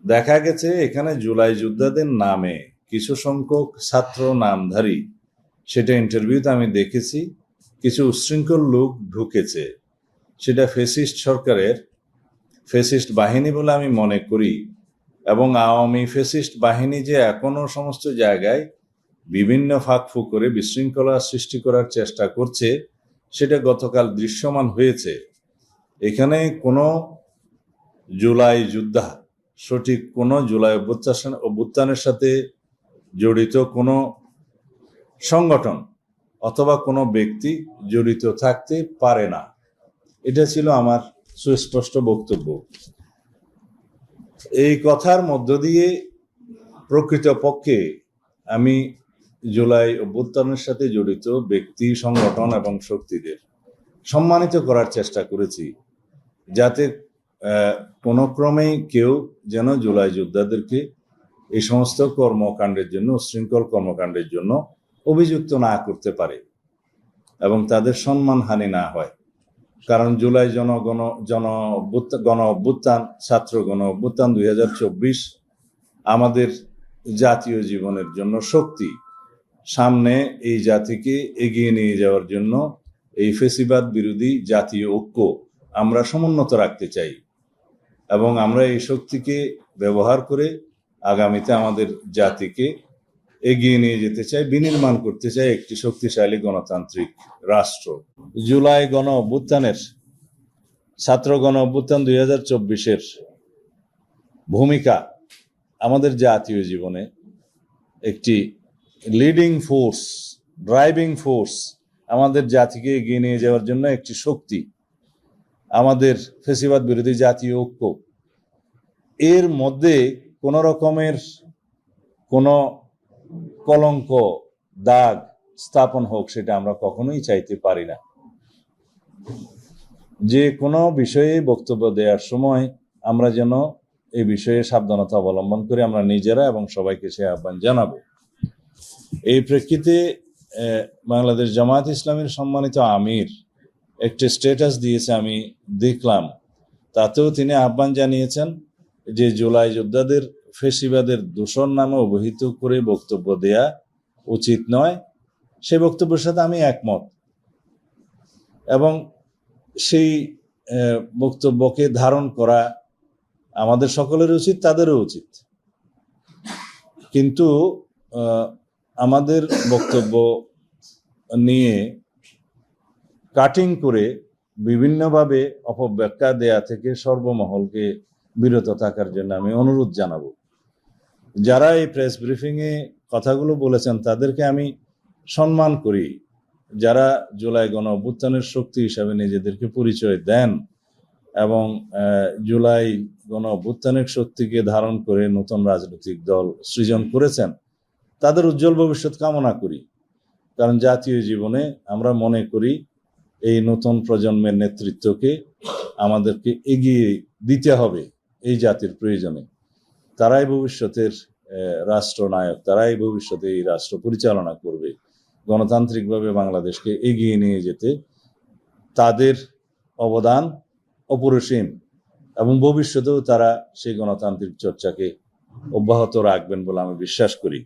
দেখা গেছে এখানে জুলাই যোদ্ধাদের নামে কিছু সংখ্যক ছাত্র নামধারী, সেটা ইন্টারভিউতে আমি দেখেছি, কিছু উচ্ছৃঙ্খল লোক ঢুকেছে। সেটা ফ্যাসিস্ট সরকারের ফ্যাসিস্ট বাহিনী বলে আমি মনে করি। এবং আওয়ামী ফ্যাসিস্ট বাহিনী যে এখনো সমস্ত জায়গায় বিভিন্ন ফাঁকফুঁক করে বিশৃঙ্খলা সৃষ্টি করার চেষ্টা করছে, সেটা গতকাল দৃশ্যমান হয়েছে। এখানে কোনো জুলাই যোদ্ধা, সঠিক কোনো জুলাই অভ্যুত্থানের সাথে জড়িত কোনো সংগঠন অথবা কোনো ব্যক্তি জড়িত থাকতে পারে না। এটা ছিল আমার সুস্পষ্ট বক্তব্য। এই কথার মধ্য দিয়ে প্রকৃতপক্ষে আমি জুলাই অভ্যুত্থানের সাথে জড়িত ব্যক্তি, সংগঠন এবং শক্তিদের সম্মানিত করার চেষ্টা করেছি, যাতে কোনো ক্রমেই কেউ যেন জুলাই যোদ্ধাদেরকে এই সমস্ত কর্মকাণ্ডের জন্য, উচ্ছৃঙ্খল কর্মকাণ্ডের জন্য অভিযুক্ত না করতে পারে এবং তাদের সম্মানহানি না হয়। কারণ জুলাই গণ অভ্যুত্থান, ছাত্র গণ অভ্যুত্থান 2024 আমাদের জাতীয় জীবনের জন্য শক্তি। সামনে এই জাতিকে এগিয়ে নিয়ে যাওয়ার জন্য এই ফ্যাসিবাদ বিরোধী জাতীয় ঐক্য আমরা সমুন্নত রাখতে চাই এবং আমরা এই শক্তিকে ব্যবহার করে আগামীতে আমাদের জাতিকে এগিয়ে নিয়ে যেতে চাই, বিনির্মাণ করতে চাই একটি শক্তিশালী গণতান্ত্রিক রাষ্ট্র। জুলাই গণ অভ্যুত্থানের, ছাত্র গণ অভ্যুত্থান 2024-এর ভূমিকা আমাদের জাতীয় জীবনে একটি লিডিং ফোর্স, ড্রাইভিং ফোর্স, আমাদের জাতিকে এগিয়ে নিয়ে যাওয়ার জন্য একটি শক্তি, আমাদের ফ্যাসিবাদ বিরোধী জাতীয় ঐক্য। এর মধ্যে কোনো রকমের কোনো কলঙ্ক, দাগ স্থাপন হোক, সেটা আমরা কখনোই চাইতে পারি না। যে কোনো বিষয়ে বক্তব্য দেওয়ার সময় আমরা যেন এই বিষয়ে সাবধানতা অবলম্বন করে আমরা নিজেরা এবং সবাইকে সে আহ্বান জানাবো। এই প্রেক্ষিতে বাংলাদেশ জামায়াত ইসলামীর সম্মানিত আমির একটি স্ট্যাটাস দিয়েছে, আমি দেখলাম। তাতেও তিনি আহ্বান জানিয়েছেন যে জুলাই যোদ্ধাদের ফ্যাসিবাদের দূষণ নামে অভিহিত করে বক্তব্য দেয়া উচিত নয়। সেই বক্তব্যের সাথে আমি একমত এবং সেই বক্তব্যকে ধারণ করা আমাদের সকলের উচিত, তাদেরও উচিত। কিন্তু আমাদের বক্তব্য নিয়ে কাটিং করে বিভিন্নভাবে অপব্যাখ্যা দেয়া থেকে সর্বমহলকে বিরত থাকার জন্য আমি অনুরোধ জানাবো। যারা এই প্রেস ব্রিফিংয়ে কথাগুলো বলেছেন তাদেরকে আমি সম্মান করি। যারা জুলাই গণ অভ্যুত্থানের শক্তি হিসাবে নিজেদেরকে পরিচয় দেন এবং জুলাই গণ অভ্যুত্থানের শক্তিকে ধারণ করে নতুন রাজনৈতিক দল সৃজন করেছেন, তাদের উজ্জ্বল ভবিষ্যৎ কামনা করি। কারণ জাতীয় জীবনে আমরা মনে করি এই নতুন প্রজন্মের নেতৃত্বকে আমাদেরকে এগিয়ে দিতে হবে এই জাতির প্রয়োজনে। তারাই ভবিষ্যতের রাষ্ট্রনায়ক, তারাই ভবিষ্যতে এই রাষ্ট্র পরিচালনা করবে। গণতান্ত্রিকভাবে বাংলাদেশকে এগিয়ে নিয়ে যেতে তাদের অবদান অপরিসীম এবং ভবিষ্যতেও তারা সেই গণতান্ত্রিক চর্চাকে অব্যাহত রাখবেন বলে আমি বিশ্বাস করি।